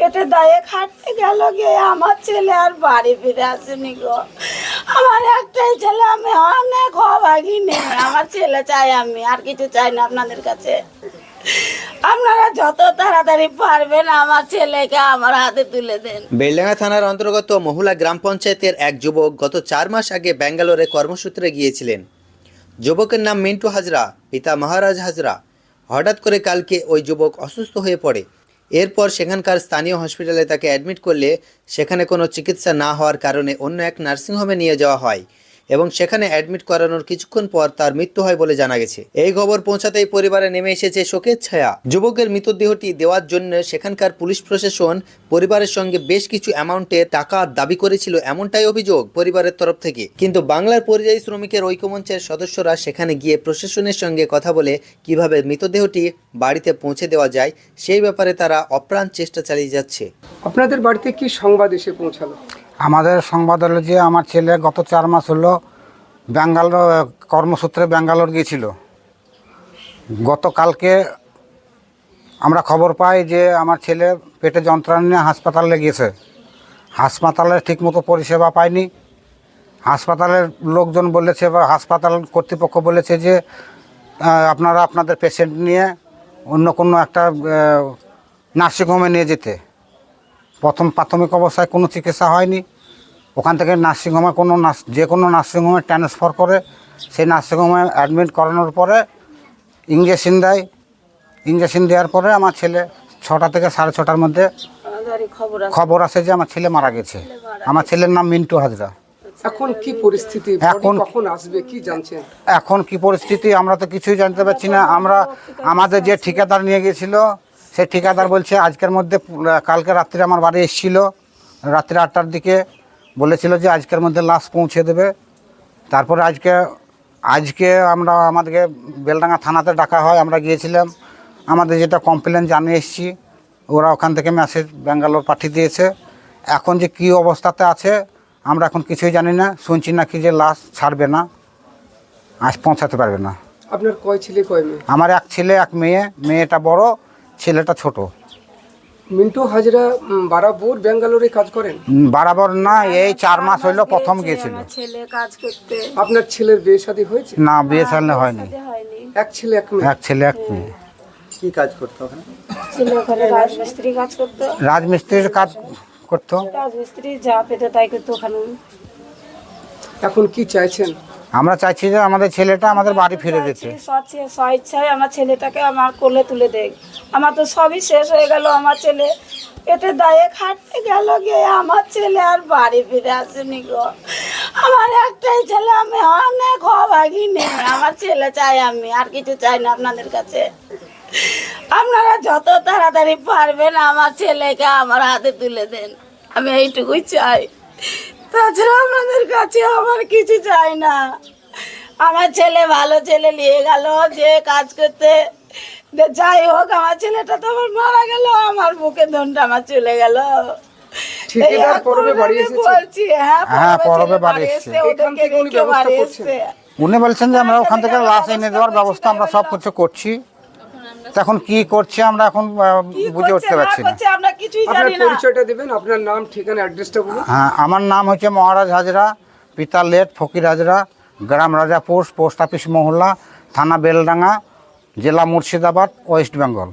পেটে দায়ে খাটতে গেল গিয়ে আমার ছেলে আর বাড়ি ফিরে আসেনি গো। আমার একটাই ছেলে, আমি অনেক অভাগী নেই। আমার ছেলে চাই, আমি আর কিছু চাই না আপনাদের কাছে। আপনারা যত তাড়াতাড়ি পারবেন আমার ছেলেকে আমার হাতে তুলে দেন। বেলডাঙ্গা থানার অন্তর্গত মহুলা গ্রাম পঞ্চায়েতের এক যুবক গত 4 মাস আগে ব্যাঙ্গালোরে কর্মসূত্রে গিয়েছিলেন। যুবকের নাম মিন্টু হাজরা, পিতা মহারাজ হাজরা। হঠাৎ করে কালকে ওই যুবক অসুস্থ হয়ে পড়ে। এরপর সেখানকার স্থানীয় হসপিটালে তাকে অ্যাডমিট করলে সেখানে কোনো চিকিৎসা না হওয়ার কারণে অন্য এক নার্সিংহোমে নিয়ে যাওয়া হয় এবং সেখানে অ্যাডমিট করানোর কিছুক্ষণ পর তার মৃত্যু হয় বলে জানা গেছে। এই খবর পৌঁছাতেই পরিবারে নেমে এসেছে শোকের ছায়া। যুবকের মৃতদেহটি দেওয়ার জন্য সেখানকার পুলিশ প্রশাসন পরিবারের সঙ্গে বেশ কিছু অ্যামাউন্টের টাকা দাবি করেছিল, এমনটাই অভিযোগ পরিবারের তরফ থেকে। কিন্তু বাংলার পরিযায়ী শ্রমিকের ঐক্যমঞ্চের সদস্যরা সেখানে গিয়ে প্রশাসনের সঙ্গে কথা বলে কিভাবে মৃতদেহটি বাড়িতে পৌঁছে দেওয়া যায় সেই ব্যাপারে তারা অপ্রাণ চেষ্টা চালিয়ে যাচ্ছে। আপনাদের বাড়িতে কি সংবাদ এসে পৌঁছালো? আমাদের সংবাদ হলো যে আমার ছেলে গত 4 মাস হলো ব্যাঙ্গালোর কর্মসূত্রে ব্যাঙ্গালোর গিয়েছিল। গতকালকে আমরা খবর পাই যে আমার ছেলে পেটে যন্ত্রণা নিয়ে হাসপাতালে গিয়েছে। হাসপাতালে ঠিকমতো পরিষেবা পায়নি। হাসপাতালের লোকজন বলেছে বা হাসপাতাল কর্তৃপক্ষ বলেছে যে আপনারা আপনাদের পেশেন্ট নিয়ে অন্য কোনো একটা নার্সিংহোমে নিয়ে যেতে। প্রথম প্রাথমিক অবস্থায় কোনো চিকিৎসা হয়নি। ওখান থেকে নার্সিংহোমে যে কোনো নার্সিংহোমে ট্রান্সফার করে সেই নার্সিংহোমে অ্যাডমিট করানোর পরে ইঞ্জেকশন দেয়। ইঞ্জেকশন দেওয়ার পরে আমার ছেলে 6টা থেকে 6:30টার মধ্যে খবর আসে যে আমার ছেলে মারা গেছে। আমার ছেলের নাম মিন্টু হাজরা। এখন কি পরিস্থিতি? এখন কখন আসবে কি জানছেন? এখন কি পরিস্থিতি আমরা তো কিছুই জানতে পারছি না। আমাদের যে ঠিকাদার নিয়ে গিয়েছিল সেই ঠিকাদার বলছে আজকের মধ্যে, কালকে রাত্রে আমার বাড়ি এসেছিল রাত্রি 8টার দিকে, বলেছিল যে আজকের মধ্যে লাশ পৌঁছে দেবে। তারপরে আজকে আমাদেরকে বেলডাঙ্গা থানাতে ডাকা হয়, আমরা গিয়েছিলাম। আমাদের যেটা কমপ্লেন জানিয়ে এসেছি, ওরা ওখান থেকে মেসেজ ব্যাঙ্গালোর পাঠিয়ে দিয়েছে। এখন যে কী অবস্থাতে আছে আমরা এখন কিছুই জানি না। শুনছি নাকি যে লাশ ছাড়বে না, আজ পৌঁছাতে পারবে না। আপনার কয় ছেলে কয় মেয়ে? আমার এক ছেলে এক মেয়ে, মেয়েটা বড়, ছেলেটা ছোট। মিন্টু হাজরা বরাবর ব্যাঙ্গালোরে কাজ করেন? বরাবর না, এই 4 মাস হইলো প্রথম গিয়েছিল। ছেলে কাজ করতে। আপনার ছেলের বিয়ে শাদী হয়েছে? না, বিয়ে শাদী হয়নি। এক ছেলে এক মেয়ে? এক ছেলে এক মেয়ে। কি কাজ করতে ওখানে? ছেলে ওখানে রাজমিস্ত্রি কাজ করতো। রাজমিস্ত্রির কাজ করতো। রাজমিস্ত্রি যা পেতো তাই করতো ওখানে। এখন কি চাইছেন? আমরা চাইছি যে আমাদের ছেলেটা আমাদের বাড়ি ফিরে যেতে। স্বেচ্ছায় আমার ছেলেটাকে আমার কোলে তুলে দেখ। আমার তো সবই শেষ হয়ে গেল। আমার ছেলে পেটে দায়ে খাটতে গেল গিয়ে আমার ছেলে আর বাড়ি ফিরে আসেনি গো। আমার একটাই ছেলে, আমি অনেক অভাগী নেই। আমার ছেলে চাই, আমি আর কিছু চাই না আপনাদের কাছে। আপনারা যত তাড়াতাড়ি পারবেন আমার ছেলেকে আমার হাতে তুলে দেন, আমি এইটুকুই চাই। তাছাড়া আপনাদের কাছে আমার কিছু চাই না। আমার ছেলে ভালো ছেলে নিয়ে গেল যে কাজ করতে, যাই হোক আমার ছেলেটা তো আমার মারা গেল, আমার বুকে ধনটা আমার চলে গেল। ঠিকাদার পরবে বাড়ি এসেছে? বলছি হ্যাঁ, পরবে বাড়ি এসেছে। ওদেরকে রেখে বাড়ি এসেছে। উনি বলছেন যে আমরা ওখান থেকে লাশ এনে দেওয়ার ব্যবস্থা আমরা সব কিছু করছি। এখন কি করছে আমরা এখন বুঝে উঠতে পারছি না। আমরা কিছুই আপনার জানি না। পরিচয়টা দিবেন, আপনার নাম ঠিকানা অ্যাড্রেসটা বলুন। হ্যাঁ, আমার নাম হচ্ছে মহারাজ হাজরা, পিতা লেট ফকির হাজরা, গ্রাম রাজাপুর, পোস্ট অফিস মহল্লা, থানা বেলডাঙ্গা, জেলা মুর্শিদাবাদ, ওয়েস্ট বেঙ্গল।